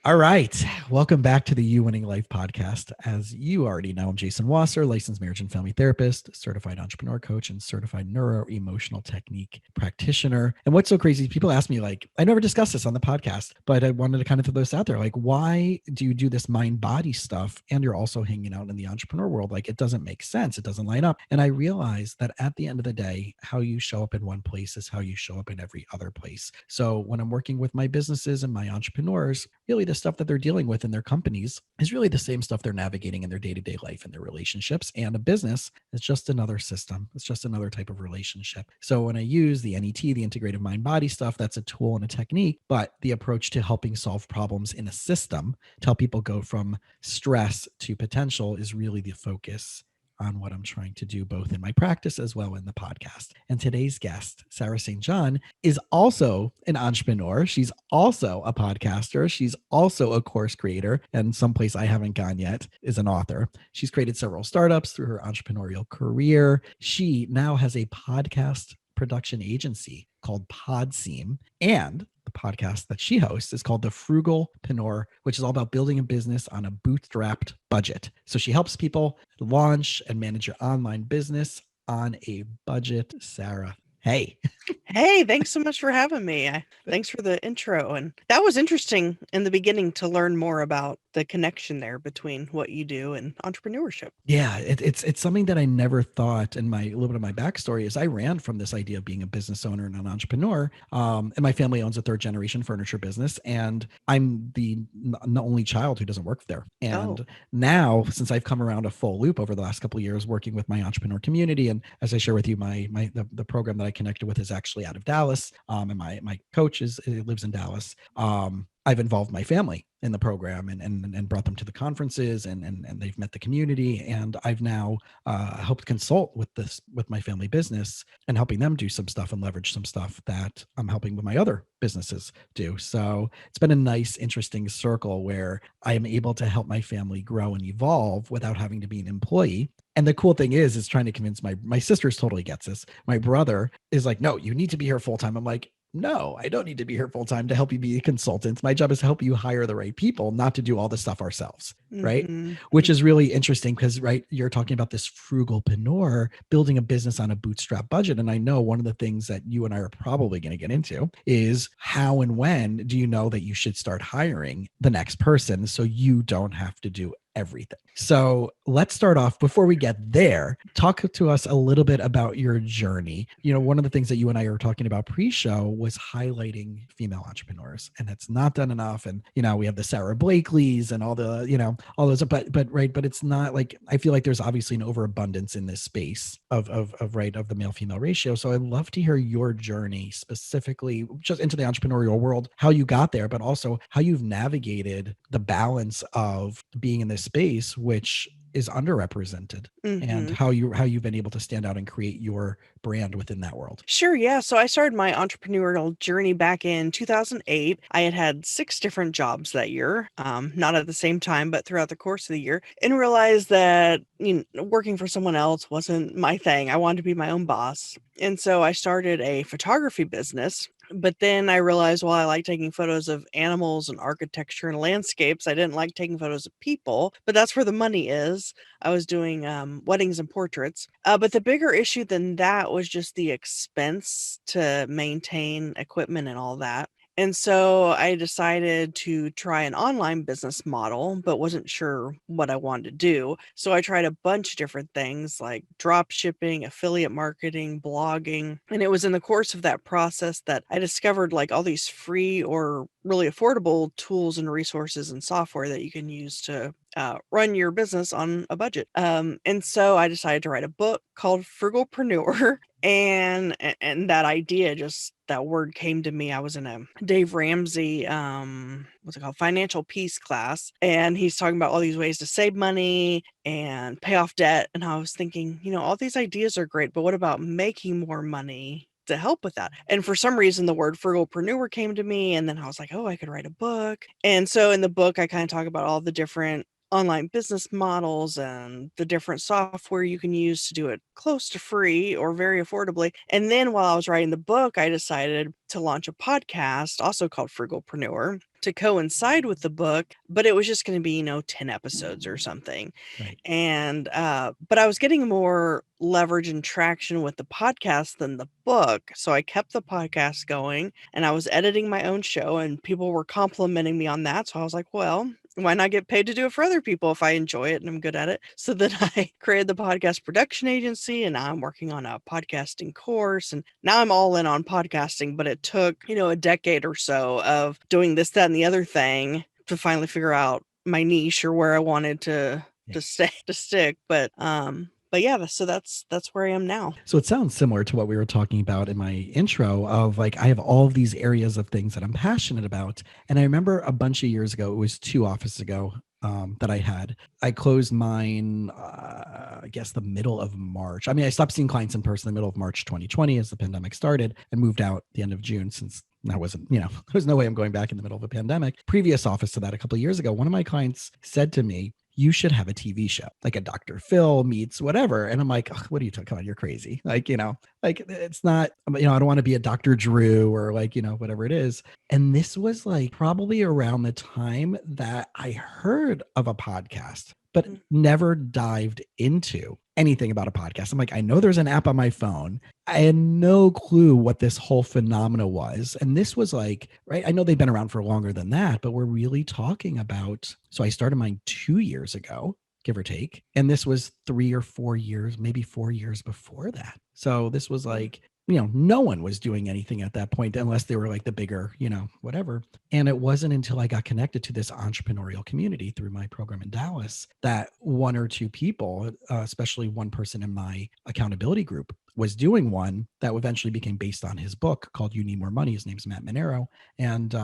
All right. Welcome back to the You Winning Life podcast. As you already know, I'm Jason Wasser, licensed marriage and family therapist, certified entrepreneur coach, and certified neuro emotional technique practitioner. And what's so crazy is people ask me, like, I never discussed this on the podcast, but I wanted to kind of throw this out there. Like, why do you do this mind body stuff and you're also hanging out in the entrepreneur world? Like, it doesn't make sense. It doesn't line up. And I realized that at the end of the day, how you show up in one place is how you show up in every other place. So when I'm working with my businesses and my entrepreneurs, really the stuff that they're dealing with in their companies is really the same stuff they're navigating in their day-to-day life and their relationships. And a business is just another system. It's just another type of relationship. So when I use the NET, the integrative mind body stuff, that's a tool and a technique, but the approach to helping solve problems in a system to help people go from stress to potential is really the focus on what I'm trying to do, both in my practice as well in the podcast. And today's guest, Sarah St. John, is also an entrepreneur. She's also a podcaster. She's also a course creator. And someplace I haven't gone yet is an author. She's created several startups through her entrepreneurial career. She now has a podcast production agency called PodSeam, and the podcast that she hosts is called the Frugalpreneur, which is all about building a business on a bootstrapped budget. So she helps people launch and manage your online business on a budget. Sarah, hey. Hey, thanks so much for having me. Thanks for the intro. And that was interesting in the beginning to learn more about the connection there between what you do and entrepreneurship. Yeah, it's something that I never thought. And my a little bit of my backstory is I ran from this idea of being a business owner and an entrepreneur. And my family owns a third generation furniture business, and I'm the only child who doesn't work there. And now, since I've come around a full loop over the last couple of years, working with my entrepreneur community, and as I share with you, the program that I connected with is actually out of Dallas, and my coach lives in Dallas. I've involved my family in the program and brought them to the conferences and they've met the community. And I've now helped consult with my family business and helping them do some stuff and leverage some stuff that I'm helping with my other businesses do. So it's been a nice, interesting circle where I am able to help my family grow and evolve without having to be an employee. And the cool thing is trying to convince my sister's totally gets this. My brother is like, no, you need to be here full time. I'm like, no, I don't need to be here full time to help you be a consultant. My job is to help you hire the right people, not to do all this stuff ourselves. Right. Mm-hmm. Which is really interesting because, right, you're talking about this frugalpreneur building a business on a bootstrap budget. And I know one of the things that you and I are probably going to get into is how and when do you know that you should start hiring the next person so you don't have to do everything. So let's start off before we get there. Talk to us a little bit about your journey. You know, one of the things that you and I were talking about pre-show was highlighting female entrepreneurs, and it's not done enough. And, you know, we have the Sarah Blakeleys and all the, you know, all those, but right. But it's not like, I feel like there's obviously an overabundance in this space of the male female ratio. So I'd love to hear your journey specifically just into the entrepreneurial world, how you got there, but also how you've navigated the balance of being in this space, which is underrepresented, and how you've been able to stand out and create your brand within that world. Sure. Yeah. So I started my entrepreneurial journey back in 2008. I had 6 different jobs that year, not at the same time, but throughout the course of the year, and realized that, you know, working for someone else wasn't my thing. I wanted to be my own boss. And so I started a photography business. But then I realized, while I like taking photos of animals and architecture and landscapes, I didn't like taking photos of people, but that's where the money is. I was doing weddings and portraits. But the bigger issue than that was just the expense to maintain equipment and all that. And so I decided to try an online business model, but wasn't sure what I wanted to do. So I tried a bunch of different things like drop shipping, affiliate marketing, blogging. And it was in the course of that process that I discovered like all these free or really affordable tools and resources and software that you can use to run your business on a budget. And so I decided to write a book called Frugalpreneur. And that idea, just that word came to me. I was in a Dave Ramsey, what's it called? Financial Peace class. And he's talking about all these ways to save money and pay off debt. And I was thinking, you know, all these ideas are great, but what about making more money to help with that? And for some reason, the word frugalpreneur came to me. And then I was like, oh, I could write a book. And so in the book, I kind of talk about all the different online business models and the different software you can use to do it close to free or very affordably. And then while I was writing the book, I decided to launch a podcast also called Frugalpreneur to coincide with the book, but it was just going to be, 10 episodes or something. Right. And but I was getting more leverage and traction with the podcast than the book. So I kept the podcast going and I was editing my own show and people were complimenting me on that. So I was like, well, why not get paid to do it for other people if I enjoy it and I'm good at it? So then I created the podcast production agency and now I'm working on a podcasting course and now I'm all in on podcasting, but it took, a decade or so of doing this, that, and the other thing to finally figure out my niche or where I wanted to stick. But yeah, so that's where I am now. So it sounds similar to what we were talking about in my intro of like, I have all of these areas of things that I'm passionate about. And I remember a bunch of years ago, it was 2 offices ago, that I closed mine, I guess the middle of March. I mean, I stopped seeing clients in person in the middle of March 2020 as the pandemic started and moved out the end of June since that wasn't, there's no way I'm going back in the middle of a pandemic. Previous office to that a couple of years ago, one of my clients said to me, you should have a TV show, like a Dr. Phil meets whatever. And I'm like, what are you talking about? You're crazy. Like, like it's not, I don't want to be a Dr. Drew or like, whatever it is. And this was like probably around the time that I heard of a podcast, but never dived into anything about a podcast. I'm like, I know there's an app on my phone. I had no clue what this whole phenomena was. And this was like, right, I know they've been around for longer than that, but we're really talking about, so I started mine 2 years ago, give or take. And this was 3 or 4 years, maybe 4 years before that. So this was like, no one was doing anything at that point unless they were like the bigger, whatever. And it wasn't until I got connected to this entrepreneurial community through my program in Dallas that 1 or 2 people, especially one person in my accountability group, was doing one that eventually became based on his book called You Need More Money. His name's Matt Monero. And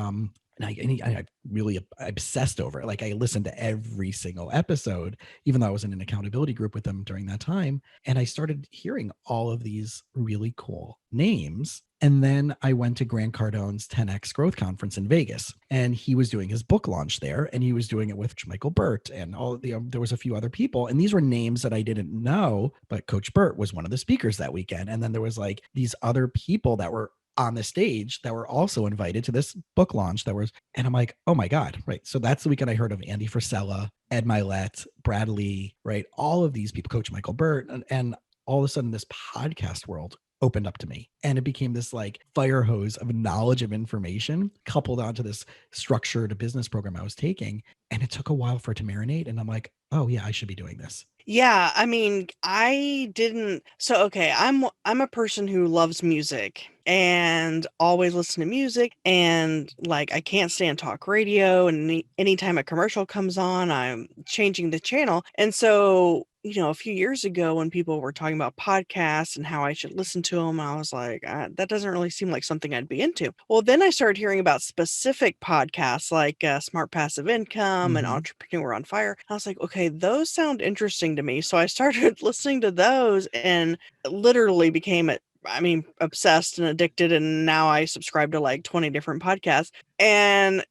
I really obsessed over it. Like I listened to every single episode, even though I was in an accountability group with them during that time. And I started hearing all of these really cool names. And then I went to Grant Cardone's 10X Growth Conference in Vegas, and he was doing his book launch there, and he was doing it with Michael Burt and all the, there was a few other people, and these were names that I didn't know, but Coach Burt was one of the speakers that weekend. And then there was like these other people that were on the stage that were also invited to this book launch and I'm like, oh my God, right. So that's the weekend I heard of Andy Frisella, Ed Milet, Brad Lee, right? All of these people, Coach Michael Burt, and all of a sudden this podcast world opened up to me and it became this like fire hose of knowledge of information coupled onto this structured business program I was taking. And it took a while for it to marinate. And I'm like, oh yeah, I should be doing this. Yeah, I mean, I didn't. So okay, I'm a person who loves music and always listen to music, and like I can't stand talk radio, and anytime a commercial comes on, I'm changing the channel. And so, a few years ago when people were talking about podcasts and how I should listen to them, I was like, that doesn't really seem like something I'd be into. Well, then I started hearing about specific podcasts like Smart Passive Income and Entrepreneur on Fire. I was like, okay, those sound interesting to me. So I started listening to those and literally became obsessed and addicted. And now I subscribe to like 20 different podcasts. And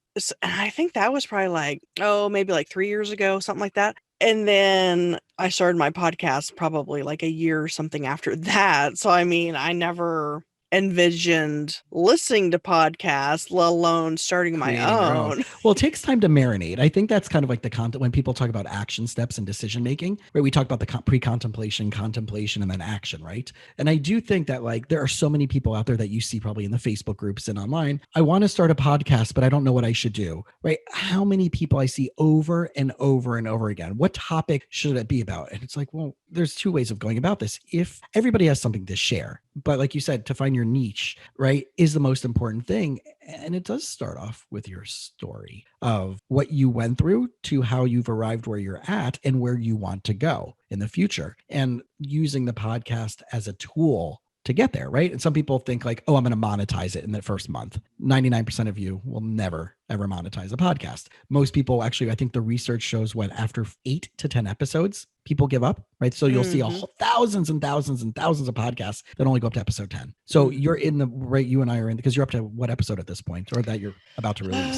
I think that was probably like, maybe like 3 years ago, something like that. And then I started my podcast probably like a year or something after that. So, I mean, I never envisioned listening to podcasts, let alone starting my own. Well, it takes time to marinate. I think that's kind of like the content when people talk about action steps and decision making, right? We talk about the pre-contemplation, contemplation, and then action, right? And I do think that like there are so many people out there that you see probably in the Facebook groups and online. I want to start a podcast, but I don't know what I should do, right? How many people I see over and over and over again? What topic should it be about? And it's like, well, there's 2 ways of going about this. If everybody has something to share, but like you said, to find your niche, right, is the most important thing. And it does start off with your story of what you went through to how you've arrived where you're at and where you want to go in the future, and using the podcast as a tool to get there, right? And some people think like, oh, I'm going to monetize it in the first month. 99% of you will never, ever monetize a podcast. Most people actually, I think the research shows after 8 to 10 episodes, people give up, right? So you'll see thousands and thousands and thousands of podcasts that only go up to episode 10. So you're right, you and I are in, because you're up to what episode at this point, or that you're about to release?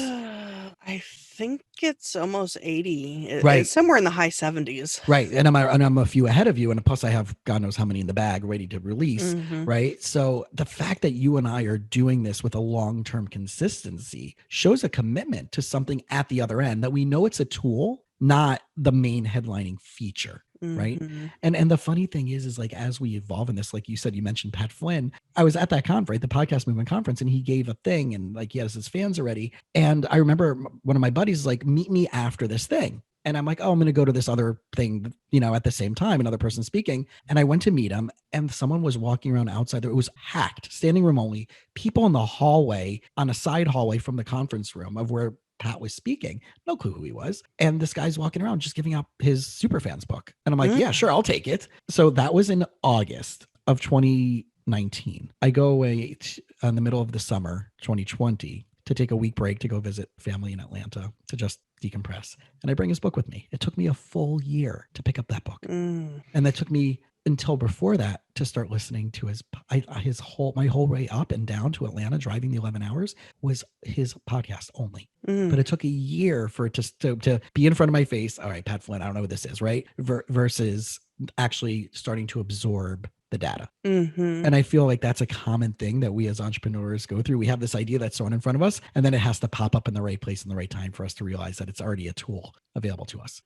I think it's almost 80. It's Right. somewhere in the high 70s. Right. And I'm a few ahead of you. And plus I have God knows how many in the bag ready to release. Mm-hmm. Right. So the fact that you and I are doing this with a long-term consistency shows a commitment to something at the other end, that we know it's a tool, not the main headlining feature. Right. Mm-hmm. And the funny thing is like, as we evolve in this, like you said, you mentioned Pat Flynn. I was at that conference, right, the podcast movement conference, and he gave a thing, and like he has his fans already. And I remember one of my buddies was like, meet me after this thing. And I'm like, oh, I'm going to go to this other thing, at the same time, another person speaking. And I went to meet him, and someone was walking around outside there. It was hacked, standing room only, people in the hallway, on a side hallway from the conference room of where Pat was speaking. No clue who he was. And this guy's walking around just giving out his Superfans book. And I'm like, yeah, sure, I'll take it. So that was in August of 2019. I go away in the middle of the summer, 2020, to take a week break to go visit family in Atlanta to just decompress. And I bring his book with me. It took me a full year to pick up that book. And that took me until before that to start listening to my whole way up and down to Atlanta, driving the 11 hours, was his podcast only. But it took a year for it to be in front of my face. All right, Pat Flynn, I don't know what this is, right? Versus actually starting to absorb the data. And I feel like that's a common thing that we as entrepreneurs go through. We have this idea that's thrown in front of us, and then it has to pop up in the right place in the right time for us to realize that it's already a tool available to us.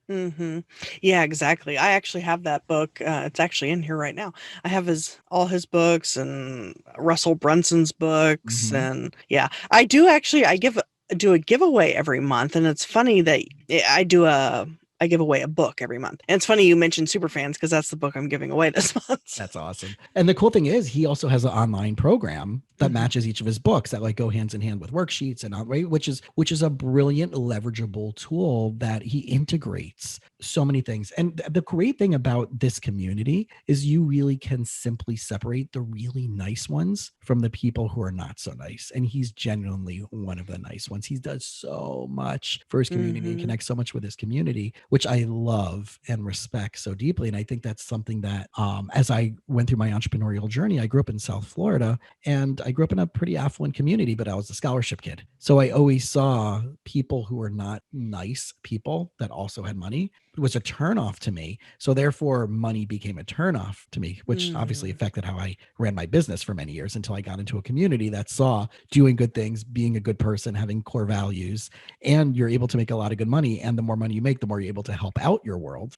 Yeah, exactly. I actually have that book. It's actually in here right now. I have all his books and Russell Brunson's books. And yeah, I do actually, do a giveaway every month. And it's funny that I give away a book every month. And it's funny you mentioned Superfans, because that's the book I'm giving away this month. That's awesome. And the cool thing is he also has an online program that matches each of his books that like go hands in hand with worksheets and right, which is a brilliant leverageable tool that he integrates so many things. And the great thing about this community is you really can simply separate the really nice ones from the people who are not so nice. And he's genuinely one of the nice ones. He does so much for his community and connects so much with his community, which I love and respect so deeply. And I think that's something that as I went through my entrepreneurial journey, I grew up in South Florida, and I grew up in a pretty affluent community, but I was a scholarship kid. So I always saw people who were not nice people that also had money. It was a turnoff to me. So therefore money became a turnoff to me, which obviously affected how I ran my business for many years, until I got into a community that saw doing good things, being a good person, having core values, and you're able to make a lot of good money. And the more money you make, the more you're able to help out your world.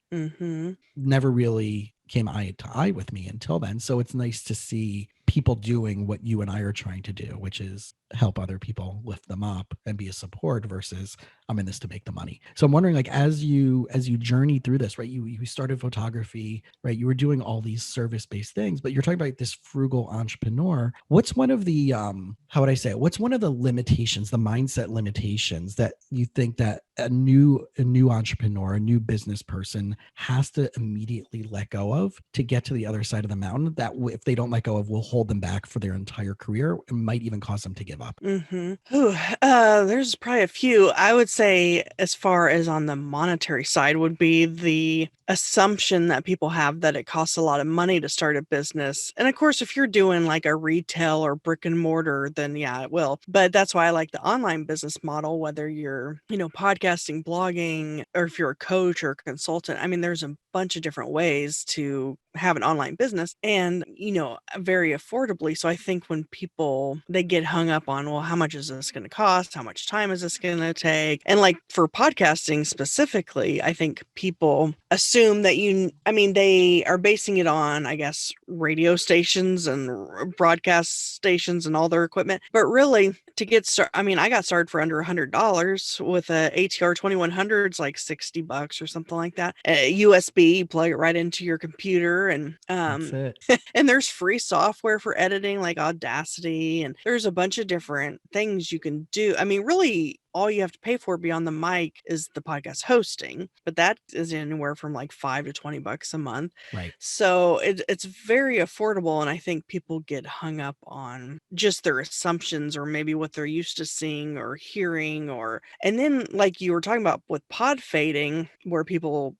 Never really came eye to eye with me until then. So it's nice to see people doing what you and I are trying to do, which is help other people, lift them up, and be a support, versus I'm in this to make the money. So I'm wondering, like, as you journey through this, right? You started photography, right? You were doing all these service-based things, but you're talking about this frugal entrepreneur. What's one of the how would I say it? What's one of the limitations, the mindset limitations that you think that a new entrepreneur, a new business person has to immediately let go of to get to the other side of the mountain, that if they don't let go of, will hold them back for their entire career and might even cause them to give up? There's probably a few. I would say, as far as on the monetary side, would be the assumption that people have that it costs a lot of money to start a business. And of course, if you're doing like a retail or brick and mortar, then yeah, it will. But that's why I like the online business model, whether you're, podcasting, blogging, or if you're a coach or a consultant. I mean, there's a bunch of different ways to have an online business, and very affordably. So I think when people, they get hung up on, well, how much is this going to cost, how much time is this going to take, and like for podcasting specifically, I think people assume that they are basing it on, I guess, radio stations and broadcast stations and all their equipment, but really to get started, I got started for under $100 with a ATR 2100. It's like $60 or something like that. USB, you plug it right into your computer, and That's it. and there's free software for editing like Audacity, and there's a bunch of different things you can do. Really, all you have to pay for beyond the mic is the podcast hosting, but that is anywhere from like $5 to $20 a month. Right. So it's very affordable, and I think people get hung up on just their assumptions, or maybe what they're used to seeing or hearing, and then like you were talking about with pod fading, where people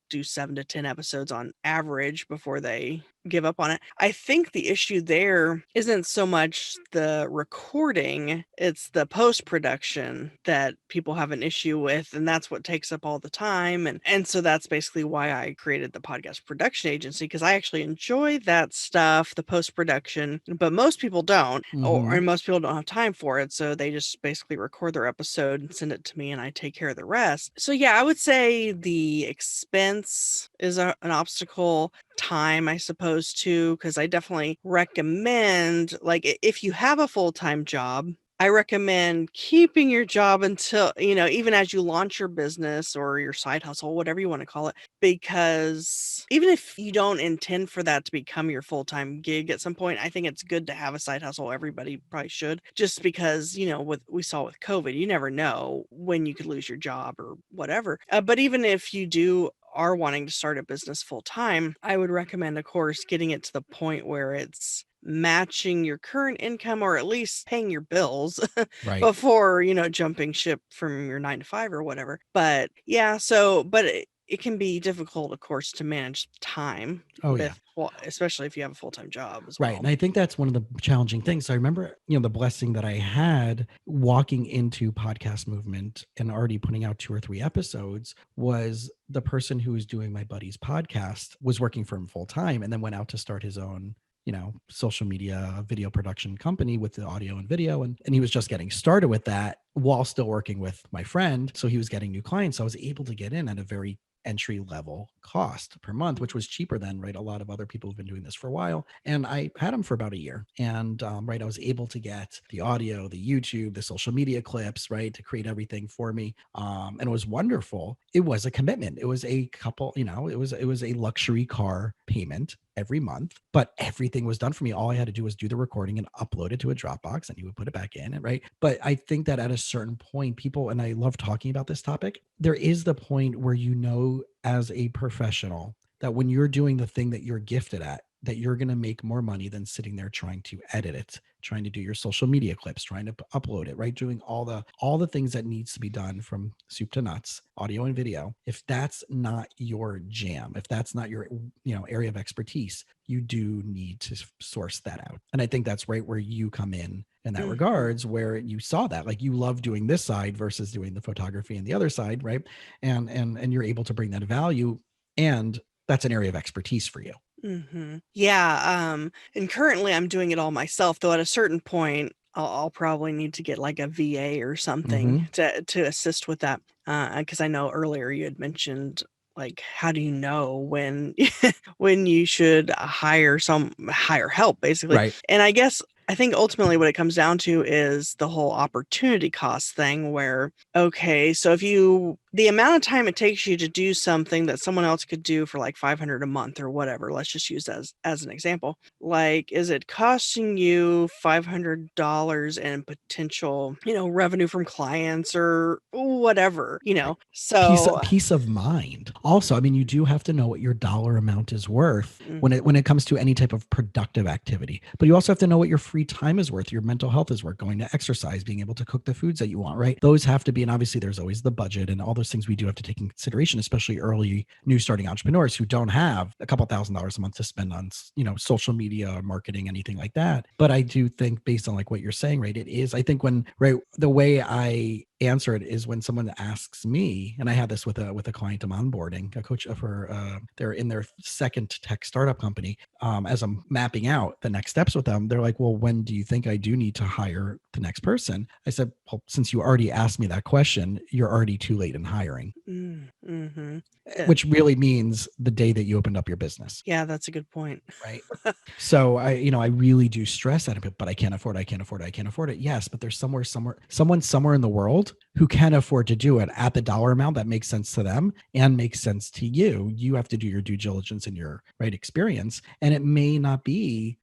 do 7 to 10 episodes on average before they give up on it. I think the issue there isn't so much the recording, it's the post-production that people have an issue with, and that's what takes up all the time. And so that's basically why I created the podcast production agency, because I actually enjoy that stuff, the post-production, but most people don't, and most people don't have time for it. So they just basically record their episode and send it to me, and I take care of the rest. So yeah, I would say the expense is an obstacle. Time, I suppose, too, because I definitely recommend, like, if you have a full-time job, I recommend keeping your job until, even as you launch your business or your side hustle, whatever you want to call it, because even if you don't intend for that to become your full-time gig at some point, I think it's good to have a side hustle. Everybody probably should, just because, what we saw with COVID, you never know when you could lose your job or whatever. But even if you are wanting to start a business full time, I would recommend, of course, getting it to the point where it's matching your current income, or at least paying your bills Right. before, jumping ship from your 9 to 5 or whatever. But yeah, but it can be difficult, of course, to manage time Oh, yeah. especially if you have a full-time job as Right. well. And I think that's one of the challenging things. So I remember, the blessing that I had walking into podcast movement and already putting out 2 or 3 episodes was the person who was doing my buddy's podcast was working for him full time and then went out to start his own, social media video production company with the audio and video. And he was just getting started with that while still working with my friend. So he was getting new clients. So I was able to get in at a very entry level cost per month, which was cheaper than, right, a lot of other people who've been doing this for a while. And I had them for about a year. And right, I was able to get the audio, the YouTube, the social media clips, right, to create everything for me. And it was wonderful. It was a commitment. It was a couple, it was a luxury car payment every month, but everything was done for me. All I had to do was do the recording and upload it to a Dropbox, and he would put it back in. And right. But I think that at a certain point, people, and I love talking about this topic, there is the point where, as a professional, that when you're doing the thing that you're gifted at, that you're going to make more money than sitting there trying to edit it, trying to do your social media clips, trying to upload it, right? Doing all the things that needs to be done from soup to nuts, audio and video. If that's not your jam, if that's not your, area of expertise, you do need to source that out. And I think that's right where you come in that regards, where you saw that, like, you love doing this side versus doing the photography and the other side, right? And you're able to bring that value, and that's an area of expertise for you. Yeah. And currently I'm doing it all myself, though at a certain point I'll probably need to get like a VA or something to assist with that. Because I know earlier you had mentioned, like, how do you know when when you should hire help, basically? Right. And I think ultimately what it comes down to is the whole opportunity cost thing, where, okay, so the amount of time it takes you to do something that someone else could do for like $500 a month or whatever, let's just use that as an example. Like, is it costing you $500 in potential, revenue from clients or whatever, So Peace of mind. Also, I mean, you do have to know what your dollar amount is worth when it comes to any type of productive activity. But you also have to know what your free time is worth, your mental health is worth, going to exercise, being able to cook the foods that you want, right? Those have to be, and obviously there's always the budget and all those things we do have to take in consideration, especially early new starting entrepreneurs who don't have a couple $1,000s a month to spend on, social media, marketing, anything like that. But I do think, based on like what you're saying, right, it is, I think the way I answer it is when someone asks me, and I had this with a client I'm onboarding, a coach for they're in their second tech startup company. As I'm mapping out the next steps with them, they're like, well, when do you think I do need to hire the next person? I said, well, since you already asked me that question, you're already too late in hiring. Which really means the day that you opened up your business. Yeah, that's a good point. Right. So I really do stress at it, but I can't afford it. Yes, but there's someone somewhere in the world who can afford to do it at the dollar amount that makes sense to them and makes sense to you. You have to do your due diligence and your right experience. And it may not be,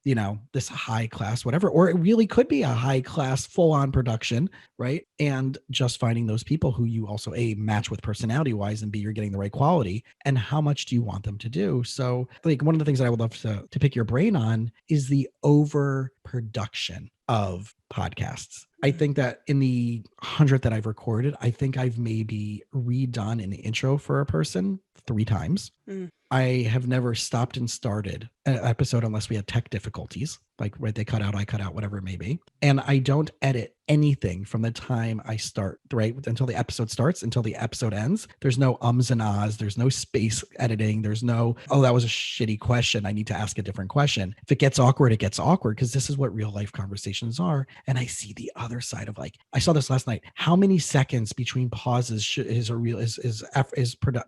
this high class, whatever, or it really could be a high class, full on production, right? And just finding those people who you also match with personality wise, and B, you're getting the right quality, and how much do you want them to do? So like one of the things that I would love to pick your brain on is the overproduction of podcasts. I think that in the 100 that I've recorded, I think I've maybe redone an intro for a person 3 times. Mm. I have never stopped and started an episode unless we had tech difficulties, like right, they cut out, I cut out, whatever it may be. And I don't edit anything from the time I start, right, until the episode starts, until the episode ends. There's no ums and ahs. There's no space editing. There's no, oh, that was a shitty question, I need to ask a different question. If it gets awkward, it gets awkward, because this is what real life conversations are. And I see the other side of, like, I saw this last night. How many seconds between pauses is a real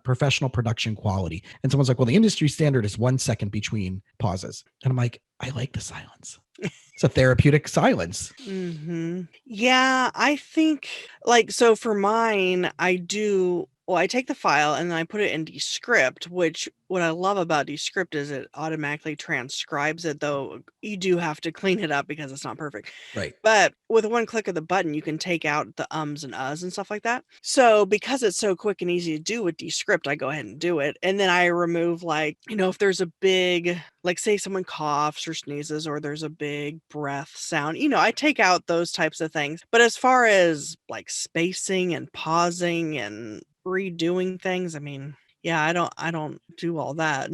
professional production quality? And someone's like, well, the industry standard is 1 second between pauses. And I'm like, I like the silence. It's a therapeutic silence. Mm-hmm. Yeah, I think, like, so for mine, I take the file and then I put it in Descript, which what I love about Descript is it automatically transcribes it, though you do have to clean it up because it's not perfect. Right. But with one click of the button, you can take out the ums and uhs and stuff like that. So because it's so quick and easy to do with Descript, I go ahead and do it. And then I remove, like, if there's a big, like, say someone coughs or sneezes, or there's a big breath sound, I take out those types of things. But as far as like spacing and pausing and redoing things, I mean, yeah, I don't do all that.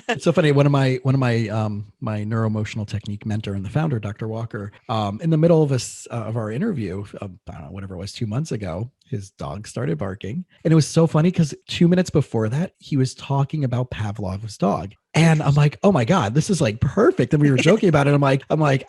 It's so funny. One of my my neuroemotional technique mentor and the founder, Dr. Walker, in the middle of of our interview, I don't know, whatever it was, 2 months ago, his dog started barking, and it was so funny because 2 minutes before that, he was talking about Pavlov's dog. And I'm like, oh my God, this is like perfect. And we were joking about it. I'm like,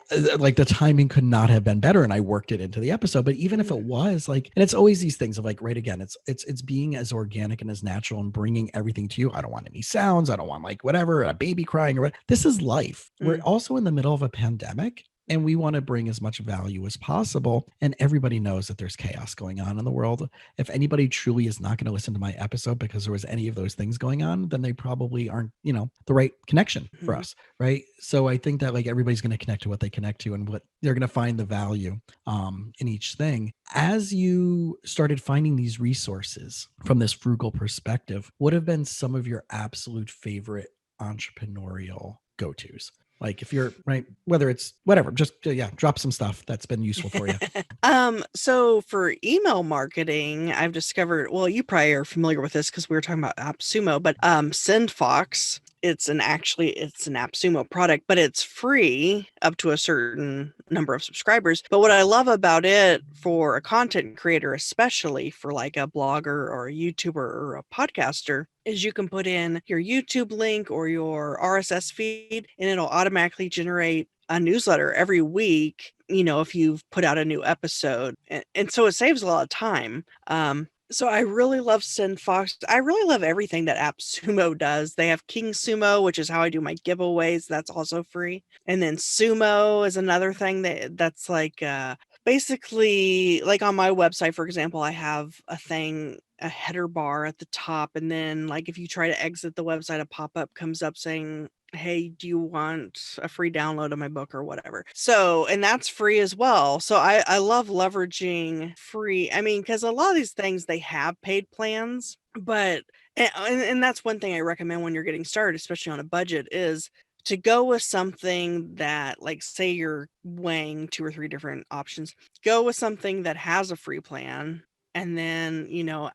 the timing could not have been better. And I worked it into the episode. But even if it was, like, and it's always these things of, like, right, again, it's being as organic and as natural and bringing everything to you. I don't want any sounds. I don't want, like, whatever, a baby crying or what. This is life. We're also in the middle of a pandemic, and we want to bring as much value as possible. And everybody knows that there's chaos going on in the world. If anybody truly is not going to listen to my episode because there was any of those things going on, then they probably aren't, the right connection for us. Right. So I think that, like, everybody's going to connect to what they connect to and what they're going to find the value in each thing. As you started finding these resources from this frugal perspective, what have been some of your absolute favorite entrepreneurial go-tos? Like, if you're right, whether it's whatever, just drop some stuff that's been useful for you. So for email marketing, I've discovered, well, you probably are familiar with this because we were talking about AppSumo, but SendFox, it's an AppSumo product, but it's free up to a certain number of subscribers. But what I love about it for a content creator, especially for like a blogger or a YouTuber or a podcaster, is you can put in your YouTube link or your RSS feed, and it'll automatically generate a newsletter every week, if you've put out a new episode. And so it saves a lot of time. So I really love SendFox. I really love everything that AppSumo does. They have King Sumo, which is how I do my giveaways. That's also free. And then Sumo is another thing that's like basically, like, on my website, for example, I have a header bar at the top. And then, like, if you try to exit the website, a pop-up comes up saying, hey, do you want a free download of my book or whatever? So, and that's free as well. So I love leveraging free. I mean, because a lot of these things, they have paid plans, but, and that's one thing I recommend when you're getting started, especially on a budget, is to go with something that, like, say you're weighing 2 or 3 different options, go with something that has a free plan. And then,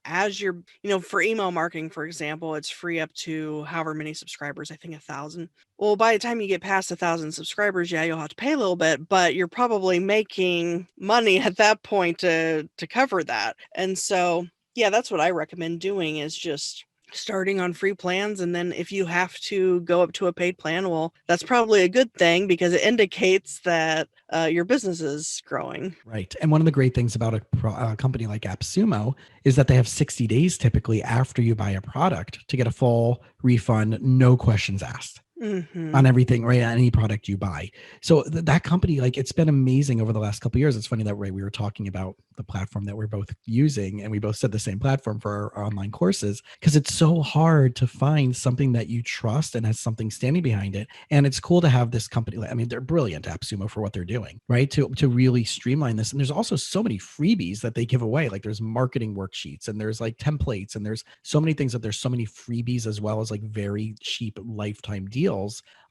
as you're, for email marketing, for example, it's free up to however many subscribers, I think 1,000. Well, by the time you get past 1,000 subscribers, yeah, you'll have to pay a little bit, but you're probably making money at that point to cover that. And so, yeah, that's what I recommend doing, is just starting on free plans. And then if you have to go up to a paid plan, well, that's probably a good thing because it indicates that your business is growing. Right. And one of the great things about a company like AppSumo is that they have 60 days typically after you buy a product to get a full refund, no questions asked. On everything, right? On any product you buy. So that company, like, it's been amazing over the last couple of years. It's funny that, right, we were talking about the platform that we're both using, and we both said the same platform for our online courses, because it's so hard to find something that you trust and has something standing behind it. And it's cool to have this company. I mean, they're brilliant, AppSumo, for what they're doing, right? To really streamline this. And there's also so many freebies that they give away. Like, there's marketing worksheets, and there's like templates, and there's so many things that there's so many freebies, as well as like very cheap lifetime deals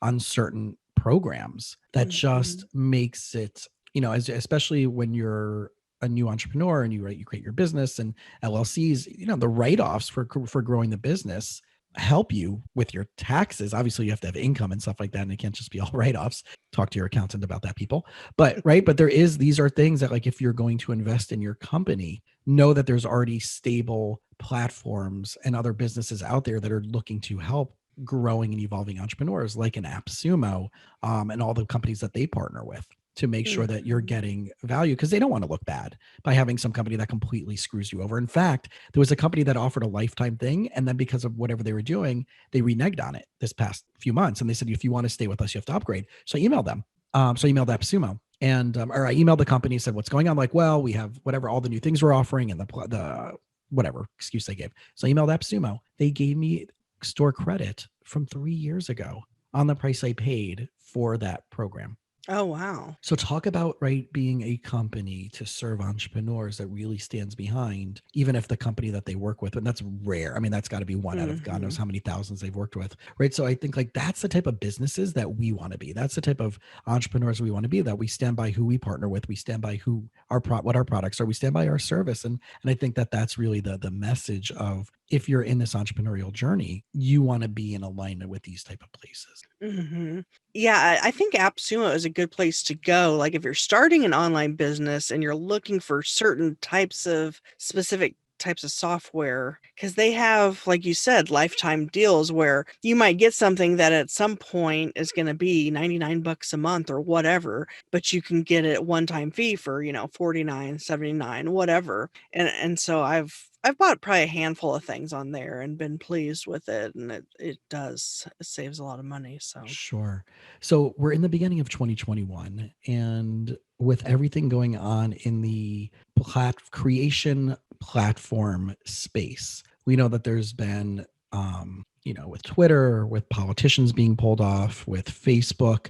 on certain programs that just makes it, especially when you're a new entrepreneur and you create your business and LLCs, the write-offs for growing the business help you with your taxes. Obviously, you have to have income and stuff like that, and it can't just be all write-offs. Talk to your accountant about that, people. But right, but these are things that, like, if you're going to invest in your company, know that there's already stable platforms and other businesses out there that are looking to help growing and evolving entrepreneurs, like an AppSumo, and all the companies that they partner with, to make sure that you're Mhm. getting value, because they don't want to look bad by having some company that completely screws you over. In fact, there was a company that offered a lifetime thing, and then because of whatever they were doing, they reneged on it this past few months, and they said, if you want to stay with us, you have to upgrade. So I emailed them. So I emailed AppSumo, and or I emailed the company, said, what's going on? Like, well, we have whatever, all the new things we're offering, and the whatever excuse they gave. So I emailed AppSumo. They gave me store credit from 3 years ago on the price I paid for that program. Oh, wow. So talk about, right, being a company to serve entrepreneurs that really stands behind, even if the company that they work with, and that's rare. I mean, that's got to be one out of God knows Mhm. how many thousands they've worked with, right? So I think, like, that's the type of businesses that we want to be. That's the type of entrepreneurs we want to be, that we stand by who we partner with. We stand by who what our products are. We stand by our service. And I think that that's really the message of, if you're in this entrepreneurial journey, you want to be in alignment with these type of places. Mhm. Yeah, I think AppSumo is a good place to go. Like if you're starting an online business and you're looking for certain types of specific types of software, because they have, like you said, lifetime deals where you might get something that at some point is going to be 99 bucks a month or whatever, but you can get it one-time fee for, 49, 79, whatever. And so I've bought probably a handful of things on there and been pleased with it, and it saves a lot of money, so. Sure. So we're in the beginning of 2021, and with everything going on in the creation platform space, we know that there's been, with Twitter, with politicians being pulled off, with Facebook,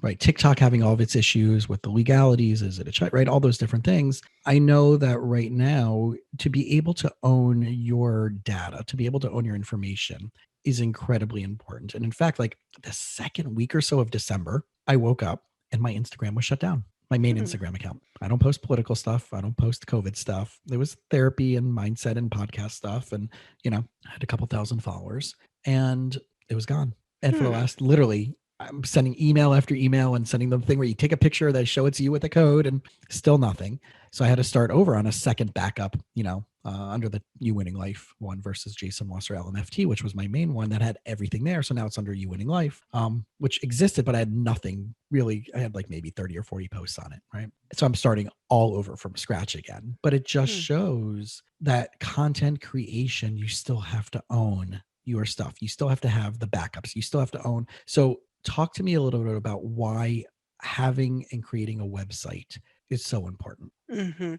right, TikTok having all of its issues with the legalities. Is it a right? All those different things. I know that right now, to be able to own your data, to be able to own your information, is incredibly important. And in fact, like the second week or so of December, I woke up and my Instagram was shut down. My main Hmm. Instagram account. I don't post political stuff. I don't post COVID stuff. There was therapy and mindset and podcast stuff. And, I had a couple thousand followers, and it was gone. And for the Hmm. last, literally, I'm sending email after email and sending them the thing where you take a picture, they show it to you with a code, and still nothing. So I had to start over on a second backup, under the You Winning Life one versus Jason Wasser LMFT, which was my main one that had everything there. So now it's under You Winning Life, which existed, but I had nothing really. I had like maybe 30 or 40 posts on it, right? So I'm starting all over from scratch again. But it just Hmm. shows that content creation, you still have to own your stuff. You still have to have the backups. You still have to own. So talk to me a little bit about why having and creating a website is so important. Mhm.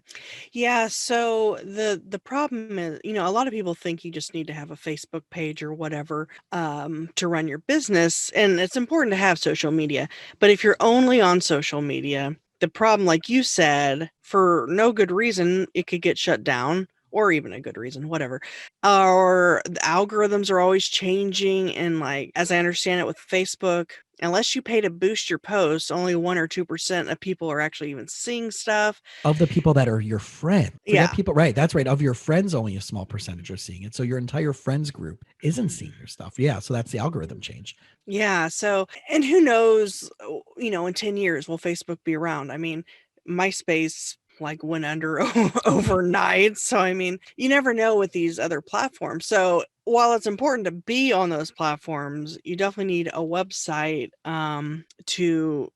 Yeah, so the problem is, a lot of people think you just need to have a Facebook page or whatever to run your business, and it's important to have social media. But if you're only on social media, the problem, like you said, for no good reason, it could get shut down, or even a good reason, whatever. Or the algorithms are always changing, and like as I understand it with Facebook, unless you pay to boost your posts, only 1 or 2% of people are actually even seeing stuff. Of the people that are your friend, Yeah. forget people, right? That's right. Of your friends, only a small percentage are seeing it. So your entire friends group isn't seeing your stuff. Yeah. So that's the algorithm change. Yeah, so and who knows, in 10 years, will Facebook be around? I mean, MySpace, like, went under overnight, so, I mean, you never know with these other platforms. So, while it's important to be on those platforms, you definitely need a website, to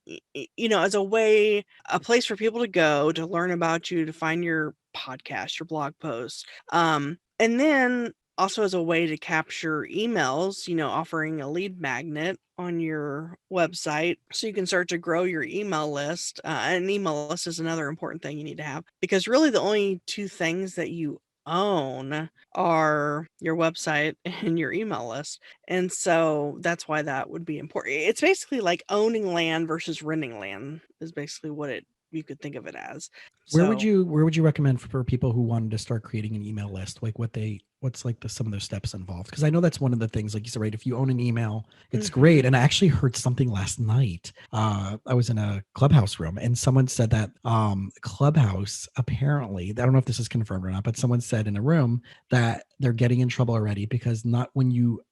as a place for people to go to learn about you, to find your podcast, your blog posts, and then also as a way to capture emails, offering a lead magnet on your website so you can start to grow your email list. An email list is another important thing you need to have, because really the only two things that you own are your website and your email list. And so that's why that would be important. It's basically like owning land versus renting land is basically what it you could think of it as. So, Where would you recommend for people who wanted to start creating an email list? Like what's like some of those steps involved? Because I know that's one of the things, like you said, right? If you own an email, it's great. mhm. And I actually heard something last night. I was in a Clubhouse room, and someone said that Clubhouse, apparently, I don't know if this is confirmed or not, but someone said in a room that they're getting in trouble already because not when you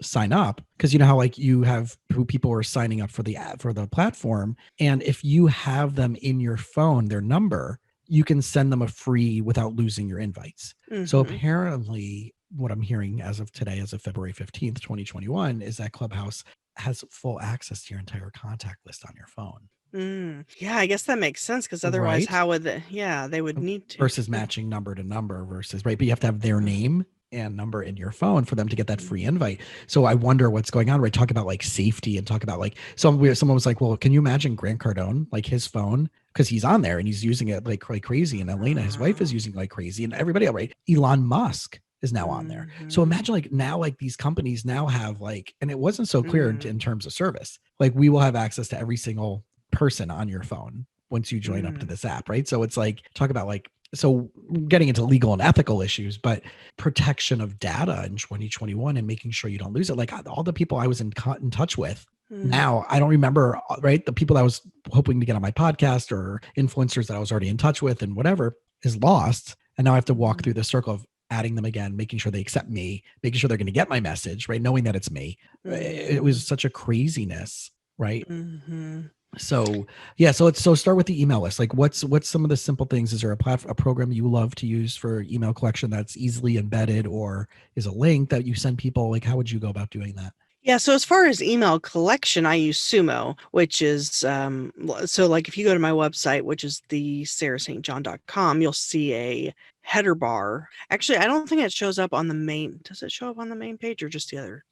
sign up, because you know how like you have who people are signing up for the platform, and if you have them in your phone, their number, you can send them a free without losing your invites. So Mm-hmm. apparently what I'm hearing as of today, as of February 15th, 2021, is that Clubhouse has full access to your entire contact list on your phone. Yeah, I guess that makes sense because otherwise, Right. how would they would need to. Versus matching number to number versus, right, but you have to have their name and number in your phone for them to get that free Mm-hmm. invite. So I wonder what's going on, right? Talk about like safety and talk about like someone was like, well, can you imagine Grant Cardone, like his phone, because he's on there and he's using it like crazy, and Elena, his wife, is using it like crazy, and everybody else, right? Elon Musk is now on there. So Mm-hmm. imagine like now like these companies now have like, and it wasn't so clear Mm-hmm. in terms of service, like we will have access to every single person on your phone once you join up to Mm-hmm. this app, right? So it's like, talk about like, so getting into legal and ethical issues, but protection of data in 2021 and making sure you don't lose it. Like all the people I was in touch with, now I don't remember, right? The people that I was hoping to get on my podcast or influencers that I was already in touch with and whatever is lost. And now I have to walk through the circle of adding them again, making sure they accept me, making sure they're going to get my message, right? Knowing that it's me. It Mm-hmm. was such a craziness, right? Mm-hmm. So yeah, so let's start with the email list. Like what's some of the simple things? Is there a program you love to use for email collection that's easily embedded, or is a link that you send people? Like how would you go about doing that? Yeah, so as far as email collection, I use Sumo, which is so like if you go to my website, which is the sarahstjohn.com, you'll see a header bar. Actually, I don't think it shows up on the main. Does it show up on the main page or just the other?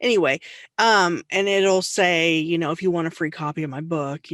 Anyway, and it'll say, if you want a free copy of my book,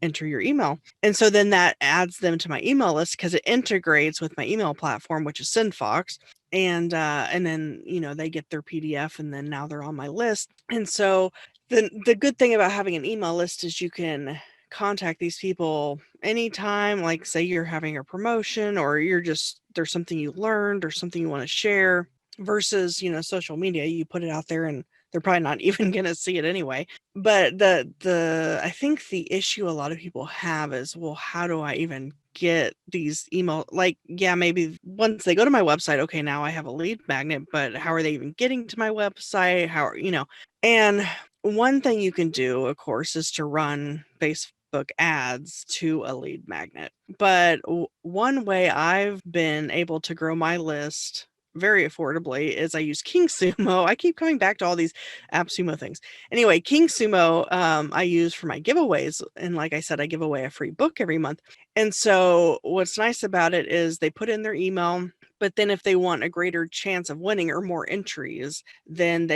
enter your email. And so then that adds them to my email list because it integrates with my email platform, which is SendFox, and then they get their PDF, and then now they're on my list. And so the good thing about having an email list is you can contact these people anytime, like say you're having a promotion or you're just there's something you learned or something you want to share, versus social media. You put it out there and they're probably not even going to see it anyway. But the I think the issue a lot of people have is, well, how do I even get these email, like, yeah, maybe once they go to my website, okay, now I have a lead magnet, but how are they even getting to my website? How are, and one thing you can do, of course, is to run Facebook ads to a lead magnet. But one way I've been able to grow my list very affordably is I use King Sumo. I keep coming back to all these AppSumo things. Anyway, King Sumo, I use for my giveaways. And like I said, I give away a free book every month. And so what's nice about it is they put in their email, but then if they want a greater chance of winning or more entries, then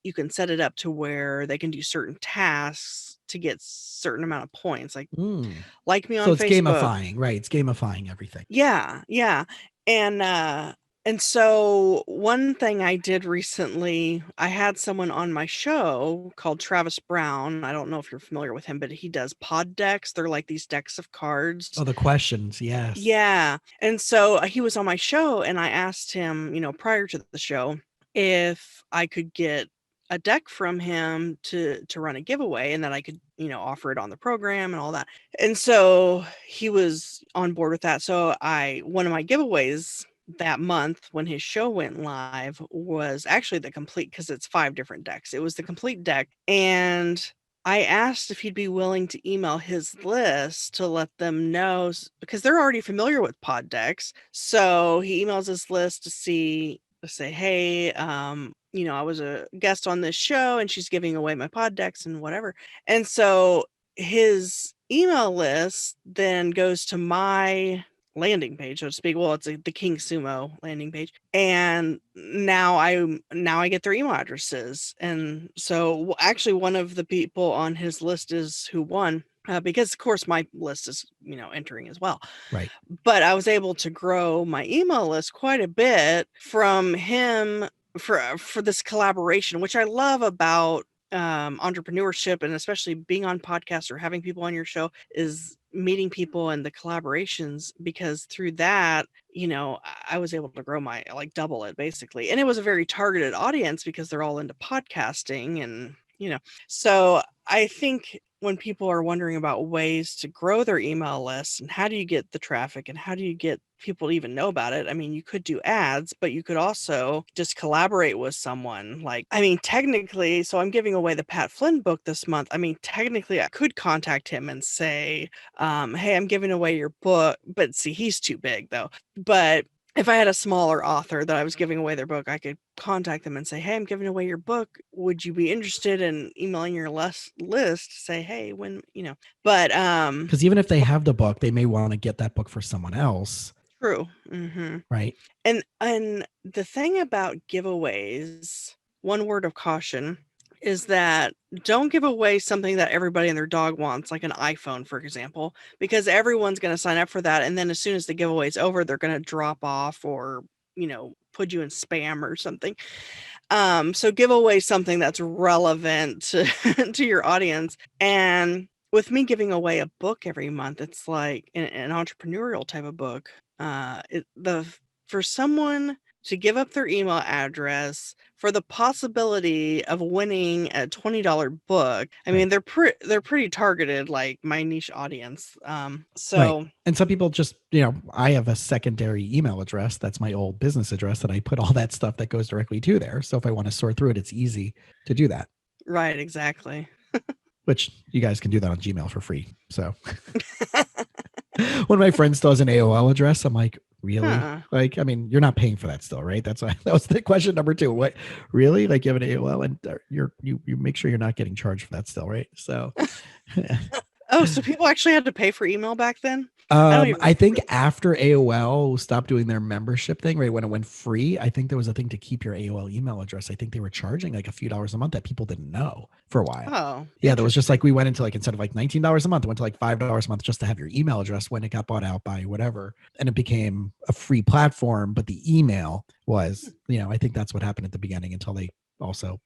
you can set it up to where they can do certain tasks to get certain amount of points, like me So on it's Facebook. gamifying, right? It's gamifying everything. Yeah, yeah. And so one thing I did recently, I had someone on my show called Travis Brown. I don't know if you're familiar with him, but he does pod decks. They're like these decks of cards. Oh, the questions, yes. Yeah. And so he was on my show and I asked him, prior to the show, if I could get a deck from him to run a giveaway and that I could, offer it on the program and all that. And so he was on board with that. So one of my giveaways that month when his show went live was actually the complete, because it's 5 different decks. It was the complete deck. And I asked if he'd be willing to email his list to let them know, because they're already familiar with pod decks. So he emails his list to say, hey, I was a guest on this show and she's giving away my pod decks and whatever. And so his email list then goes to my landing page, so to speak. Well, it's the King Sumo landing page, and now I get their email addresses. And so actually one of the people on his list is who won, because of course my list is entering as well. Right. But I was able to grow my email list quite a bit from him for this collaboration, which I love about entrepreneurship, and especially being on podcasts or having people on your show, is meeting people and the collaborations, because through that, I was able to grow my, like, double it basically. And it was a very targeted audience because they're all into podcasting, and so I think when people are wondering about ways to grow their email lists and how do you get the traffic and how do you get people to even know about it? I mean, you could do ads, but you could also just collaborate with someone. Like, I mean, technically, so I'm giving away the Pat Flynn book this month. I mean, technically, I could contact him and say, hey, I'm giving away your book. But see, he's too big though. But if I had a smaller author that I was giving away their book, I could contact them and say, hey, I'm giving away your book. Would you be interested in emailing your list? Say, hey, when, but, Because even if they have the book, they may want to get that book for someone else. true. Mm-hmm. Right. And the thing about giveaways, one word of caution is that don't give away something that everybody and their dog wants, like an iPhone, for example, because everyone's going to sign up for that. And then as soon as the giveaway's over, they're going to drop off or, put you in spam or something. So give away something that's relevant to your audience. And with me giving away a book every month, it's like an entrepreneurial type of book. For someone to give up their email address for the possibility of winning a $20 book. I mean, they're pretty targeted, like my niche audience. So right. And some people just, I have a secondary email address. That's my old business address that I put all that stuff that goes directly to there. So if I want to sort through it, it's easy to do that. Right, exactly. Which you guys can do that on Gmail for free. So when my friend still has an AOL address, I'm like, really? Like, I mean, you're not paying for that still, right? That was the question number 2. What, really? Like, you have an AOL and you make sure you're not getting charged for that still, right? So oh, so people actually had to pay for email back then? I think after AOL stopped doing their membership thing, right, when it went free, I think there was a thing to keep your AOL email address. I think they were charging like a few dollars a month that people didn't know for a while. Oh, yeah, there was just like we went into like instead of like $19 a month, it went to like $5 a month just to have your email address when it got bought out by whatever, and it became a free platform. But the email was, I think that's what happened at the beginning until they also,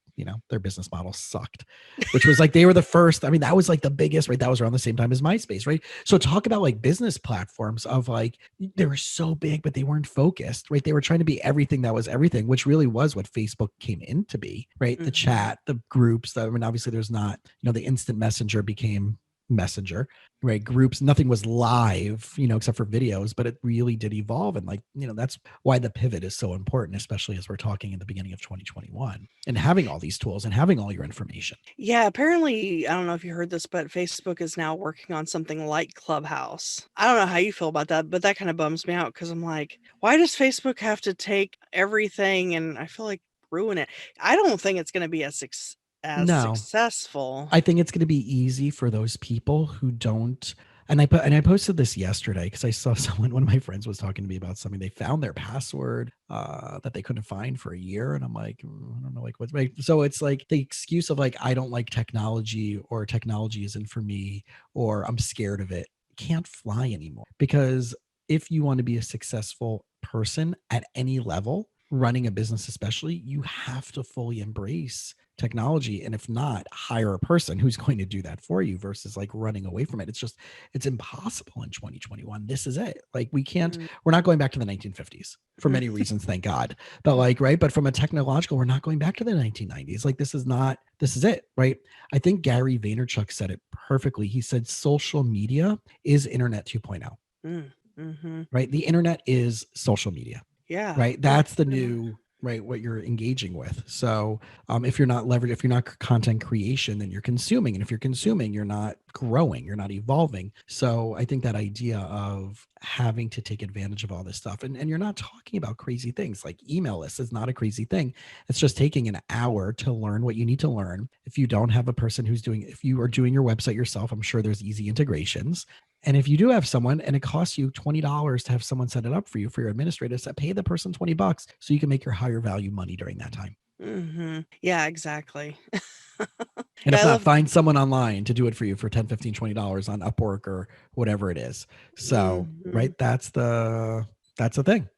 their business model sucked, which was like they were the first. I mean, that was like the biggest, right? That was around the same time as MySpace, right? So talk about like business platforms of like they were so big, but they weren't focused, right? They were trying to be everything that was everything, which really was what Facebook came in to be, right? The chat, the groups. I mean, obviously, there's not, the instant messenger became Messenger, right? Groups, nothing was live, except for videos, but it really did evolve. And like, that's why the pivot is so important, especially as we're talking in the beginning of 2021 and having all these tools and having all your information. Yeah, apparently, I don't know if you heard this, but Facebook is now working on something like Clubhouse. I don't know how you feel about that, but that kind of bums me out because I'm like, why does Facebook have to take everything and I feel like ruin it? I don't think it's going to be as successful. I think it's going to be easy for those people who don't. And I posted this yesterday because I saw one of my friends was talking to me about something. They found their password that they couldn't find for a year. And I'm like, I don't know, like what's right. So it's like the excuse of like, I don't like technology or technology isn't for me or I'm scared of it can't fly anymore. Because if you want to be a successful person at any level, running a business especially, you have to fully embrace technology, and if not, hire a person who's going to do that for you versus like running away from it. It's impossible in 2021. This is it. Like we're not going back to the 1950s for many reasons, thank God. But like, right, but from a technological, we're not going back to the 1990s. Like this is it, right? I think Gary Vaynerchuk said it perfectly. He said social media is internet 2.0. Right? The internet is social media. Yeah. Right. That's the new, right, what you're engaging with. So if you're not content creation, then you're consuming. And if you're consuming, you're not growing, you're not evolving. So I think that idea of having to take advantage of all this stuff, and you're not talking about crazy things like email lists is not a crazy thing. It's just taking an hour to learn what you need to learn. If you don't have a person if you are doing your website yourself, I'm sure there's easy integrations. And if you do have someone and it costs you $20 to have someone set it up for you for your administrator, pay the person $20 so you can make your higher value money during that time. Yeah, exactly. And if not, find someone online to do it for you for $10, $15, $20 on Upwork or whatever it is. So, right, that's the thing.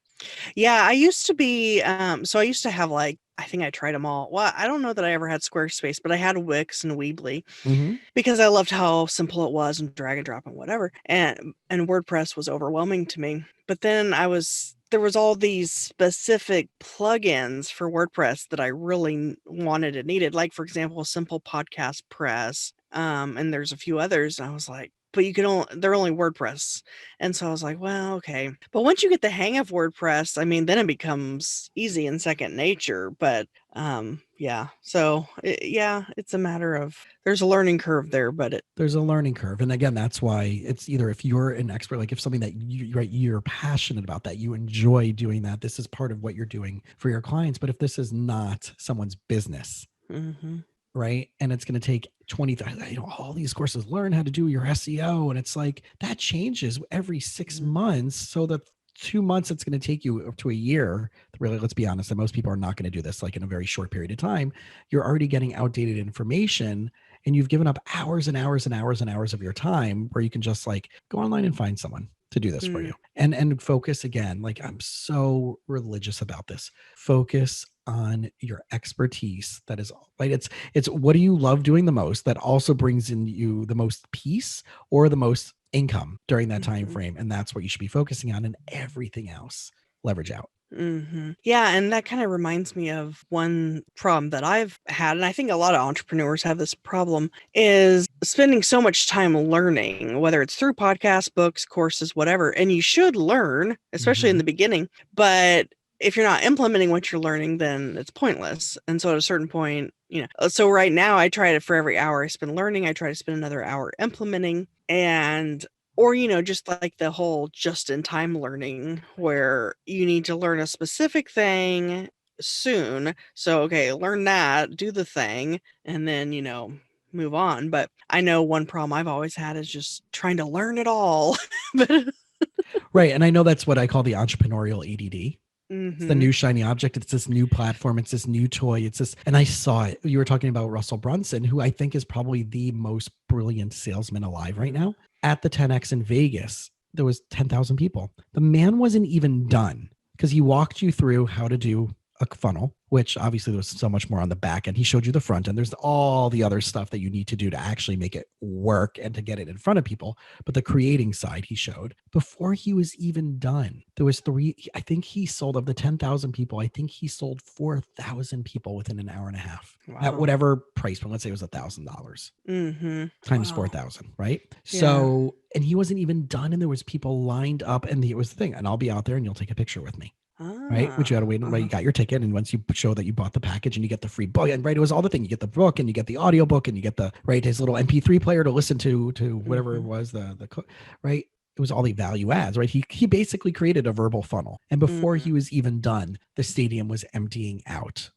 Yeah, I used to be, so I used to have like, I think I tried them all. Well, I don't know that I ever had Squarespace, but I had Wix and Weebly because I loved how simple it was and drag and drop and whatever. And WordPress was overwhelming to me. But then there was all these specific plugins for WordPress that I really wanted and needed. Like, for example, Simple Podcast Press. and there's a few others. And I was like, but you can only they're only WordPress. And so I was like, well, okay. But once you get the hang of WordPress, I mean, then it becomes easy and second nature. But yeah. So yeah, it's a matter of there's a learning curve there, but there's a learning curve. And again, that's why it's either if you're an expert, like if something that you're passionate about, that you enjoy doing, that this is part of what you're doing for your clients. But if this is not someone's business, mm-hmm. right, and it's going to take 20, all these courses, learn how to do your SEO, and it's like that changes every 6 months. So that 2 months it's going to take you up to a year. Really, let's be honest, that most people are not going to do this like in a very short period of time. You're already getting outdated information, and you've given up hours and hours and hours and hours of your time where you can just like go online and find someone to do this for you, and focus. Again, like I'm so religious about this, focus on your expertise. That is right. It's what do you love doing the most that also brings in you the most peace or the most income during that time frame, and that's what you should be focusing on, and everything else leverage out. Yeah, and that kind of reminds me of one problem that I've had, and I think a lot of entrepreneurs have this problem, is spending so much time learning, whether it's through podcasts, books, courses, whatever. And you should learn, especially in the beginning, but if you're not implementing what you're learning, then it's pointless. And so at a certain point, so right now I try to, for every hour I spend learning, I try to spend another hour implementing. And or, just like the whole just-in-time learning where you need to learn a specific thing soon. So, okay, learn that, do the thing, and then, move on. But I know one problem I've always had is just trying to learn it all. Right. And I know that's what I call the entrepreneurial ADD. It's the new shiny object. It's this new platform. It's this new toy. It's this, and I saw it. You were talking about Russell Brunson, who I think is probably the most brilliant salesman alive right now. At the 10X in Vegas, there was 10,000 people. The man wasn't even done because he walked you through how to do a funnel, which obviously there was so much more on the back end. He showed you the front end. There's all the other stuff that you need to do to actually make it work and to get it in front of people. But the creating side he showed before he was even done. There was I think he sold, of the 10,000 people, I think he sold 4,000 people within an hour and a half at whatever price point. Let's say it was $1,000 times 4,000, right? Yeah. So, and he wasn't even done, and there was people lined up, and it was the thing, and I'll be out there and you'll take a picture with me. Right, which you had to wait. Right, you got your ticket, and once you show that you bought the package, and you get the free book, and right, it was all the thing. You get the book, and you get the audio book, and you get the his little MP3 player to listen to whatever it was, the right. It was all the value adds, right? He basically created a verbal funnel, and before he was even done, the stadium was emptying out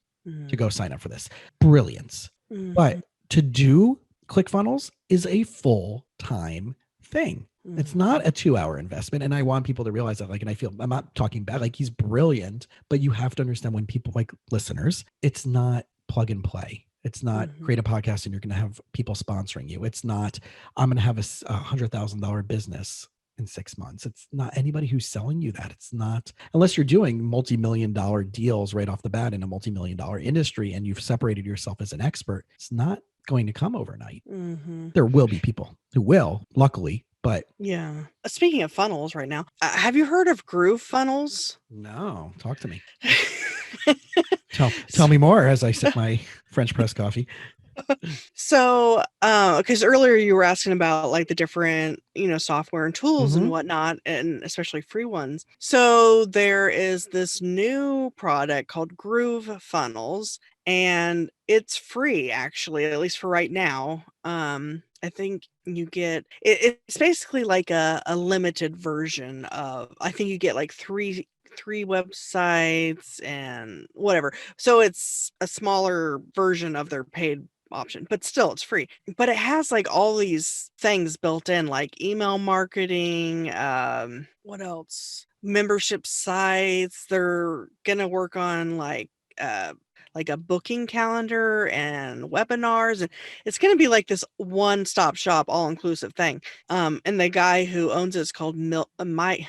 to go sign up for this. Brilliance, but to do ClickFunnels is a full-time thing. It's not a 2-hour investment. And I want people to realize that, like, and I feel I'm not talking bad, like he's brilliant, but you have to understand, when people, like listeners, it's not plug and play. It's not create a podcast and you're going to have people sponsoring you. It's not, I'm going to have a $100,000 business in 6 months. It's not anybody who's selling you that. It's not, unless you're doing multi-million-dollar deals right off the bat in a multi-million-dollar industry and you've separated yourself as an expert. It's not going to come overnight. There will be people who will, luckily. But yeah. Speaking of funnels right now, have you heard of Groove funnels? No, talk to me. tell me more as I sip my French press coffee. So, because earlier you were asking about like the different, software and tools and whatnot, and especially free ones. So there is this new product called Groove Funnels, and it's free, actually, at least for right now. I think you get it's basically like a limited version of, I think you get like three websites and whatever. So it's a smaller version of their paid option, but still it's free. But it has like all these things built in, like email marketing, what else? Membership sites. They're gonna work on like a booking calendar and webinars, and it's going to be like this one-stop shop, all-inclusive thing. And the guy who owns it is called Mike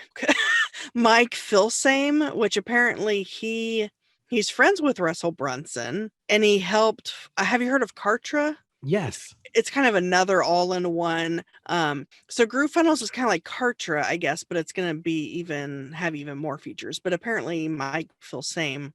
Filsame, which apparently he's friends with Russell Brunson, and he helped. Have you heard of Kartra? Yes. It's kind of another all-in-one. So GrooveFunnels is kind of like Kartra, I guess, but it's going to be have even more features. But apparently Mike Filsame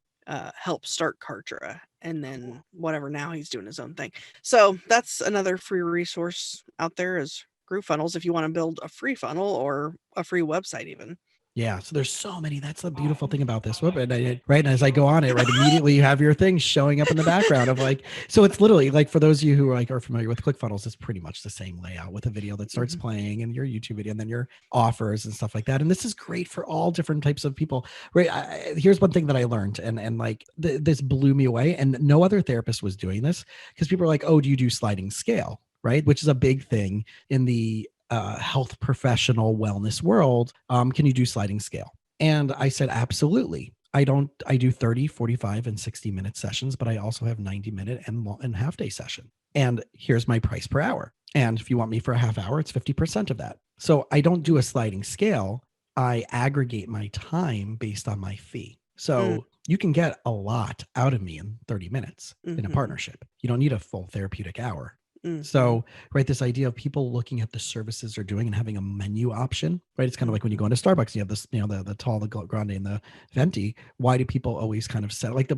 helped start Kartra, and then whatever, now he's doing his own thing. So that's another free resource out there, is GrooveFunnels, if you want to build a free funnel or a free website even. Yeah. So there's so many. That's the beautiful thing about this. Whoop, right. And as I go on it, right, immediately you have your things showing up in the background of like, so it's literally like, for those of you who are familiar with ClickFunnels, it's pretty much the same layout with a video that starts playing and your YouTube video and then your offers and stuff like that. And this is great for all different types of people, right? Here's one thing that I learned, and like this blew me away. And no other therapist was doing this, because people are like, oh, do you do sliding scale? Right. Which is a big thing in the health professional wellness world. Can you do sliding scale? And I said, absolutely. I do 30, 45, and 60-minute sessions, but I also have 90-minute and half day session. And here's my price per hour. And if you want me for a half hour, it's 50% of that. So I don't do a sliding scale. I aggregate my time based on my fee. So you can get a lot out of me in 30 minutes in a partnership. You don't need a full therapeutic hour. So, right, this idea of people looking at the services they're doing and having a menu option, right? It's kind of like when you go into Starbucks and you have this, the tall, the grande, and the venti. Why do people always kind of set like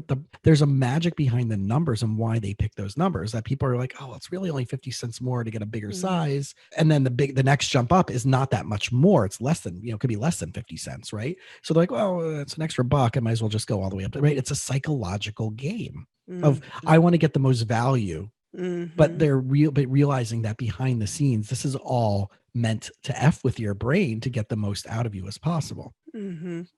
there's a magic behind the numbers and why they pick those numbers, that people are like, oh, it's really only 50 cents more to get a bigger size. And then the next jump up is not that much more. It's less than, could be less than 50 cents, right? So they're like, well, it's an extra buck. I might as well just go all the way up to, right? It's a psychological game of, I want to get the most value. But they're realizing that behind the scenes, this is all meant to F with your brain to get the most out of you as possible.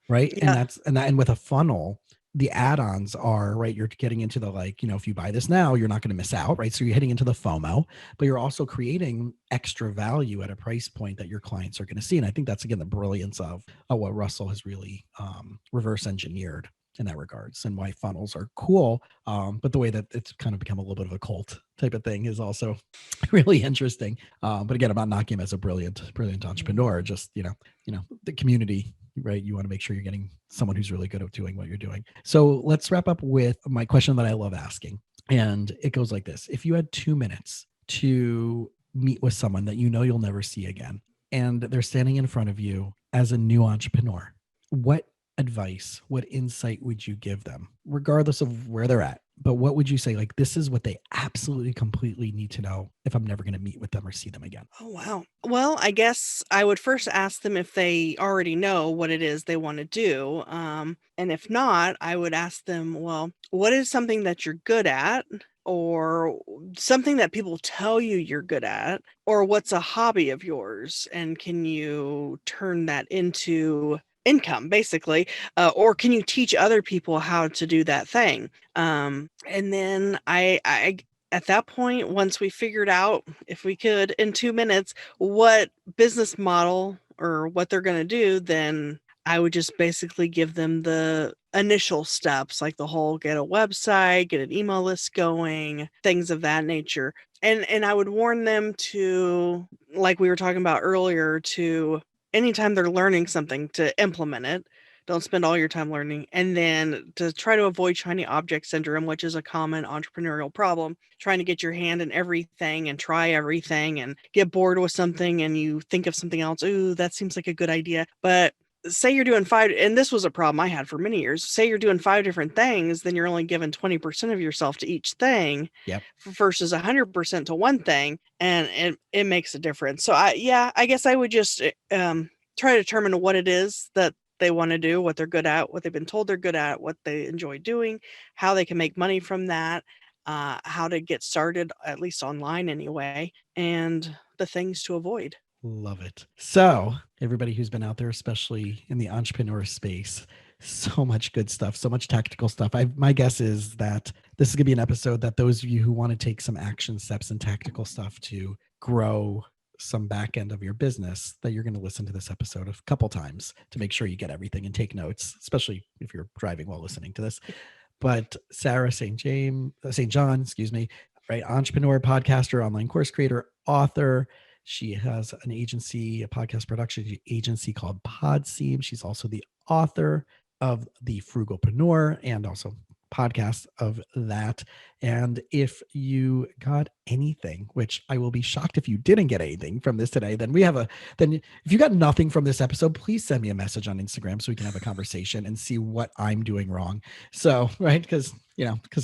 Right. Yeah. And with a funnel, the add-ons are, right, you're getting into the, like, if you buy this now, you're not going to miss out. Right. So you're hitting into the FOMO, but you're also creating extra value at a price point that your clients are going to see. And I think that's, again, the brilliance of what Russell has really reverse engineered in that regards, and why funnels are cool. But the way that it's kind of become a little bit of a cult type of thing is also really interesting. But again, I'm not knocking him as a brilliant entrepreneur. Just, the community, right? You want to make sure you're getting someone who's really good at doing what you're doing. So let's wrap up with my question that I love asking. And it goes like this. If you had 2 minutes to meet with someone that you'll never see again, and they're standing in front of you as a new entrepreneur, what advice, what insight would you give them, regardless of where they're at? But what would you say, like, this is what they absolutely completely need to know if I'm never going to meet with them or see them again? Oh, wow. Well, I guess I would first ask them if they already know what it is they want to do. And if not, I would ask them, well, what is something that you're good at, or something that people tell you you're good at, or what's a hobby of yours? And can you turn that into income, basically, or can you teach other people how to do that thing? And then I at that point, once we figured out, if we could, in 2 minutes, what business model or what they're going to do, then I would just basically give them the initial steps, like the whole get a website, get an email list going, things of that nature. And I would warn them to, like we were talking about earlier, to anytime they're learning something, to implement it. Don't spend all your time learning. And then to try to avoid shiny object syndrome, which is a common entrepreneurial problem, trying to get your hand in everything and try everything and get bored with something and you think of something else. Ooh, that seems like a good idea. But say you're doing 5, and this was a problem I had for many years. Say you're doing 5 different things, then you're only giving 20% of yourself to each thing. Yep. Versus 100% to one thing. And it makes a difference. So I guess I would just try to determine what it is that they want to do, what they're good at, what they've been told they're good at, what they enjoy doing, how they can make money from that, how to get started, at least online anyway, and the things to avoid. Love it. So everybody who's been out there, especially in the entrepreneur space, so much good stuff, so much tactical stuff. My guess is that this is going to be an episode that those of you who want to take some action steps and tactical stuff to grow some back end of your business, that you're going to listen to this episode a couple times to make sure you get everything and take notes, especially if you're driving while listening to this. But Sarah St. John, right? Entrepreneur, podcaster, online course creator, author. She has an agency, a podcast production agency called PodSeam. She's also the author of the Frugalpreneur and also podcast of that. And if you got anything, which I will be shocked if you didn't get anything from this today, then if you got nothing from this episode, please send me a message on Instagram so we can have a conversation and see what I'm doing wrong. So, right. Because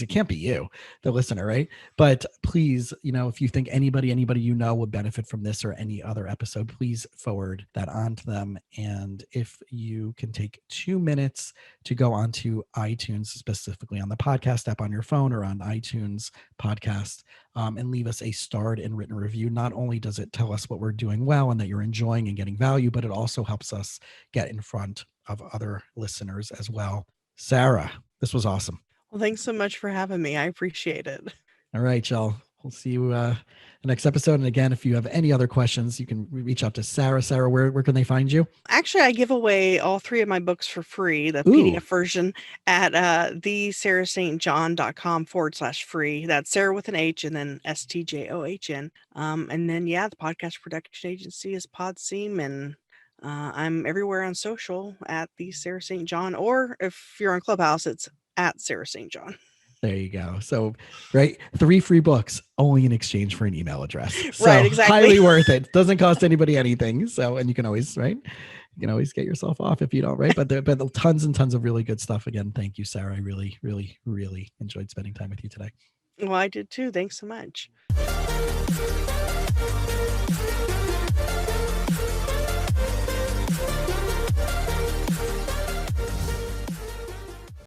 it can't be you, the listener, right? But please, if you think anybody would benefit from this or any other episode, please forward that on to them. And if you can take 2 minutes to go onto iTunes, specifically on the podcast app on your phone or on iTunes podcast, and leave us a starred and written review. Not only does it tell us what we're doing well and that you're enjoying and getting value, but it also helps us get in front of other listeners as well. Sarah, this was awesome. Well, thanks so much for having me. I appreciate it. All right, y'all. We'll see you the next episode. And again, if you have any other questions, you can reach out to Sarah. Sarah, where can they find you? Actually, I give away all 3 of my books for free, the PDF version at thesarahstjohn.com/free. That's Sarah with an H and then STJOHN. And then, the podcast production agency is PodSeam, and I'm everywhere on social at the Sarah St. John, or if you're on Clubhouse, it's at Sarah St. John. There you go. So, right, 3 free books only in exchange for an email address. So right, exactly. Highly worth it. Doesn't cost anybody anything. So, and you can always, right? You can always get yourself off if you don't, right? But tons and tons of really good stuff. Again, thank you, Sarah. I really, really, really enjoyed spending time with you today. Well, I did too. Thanks so much.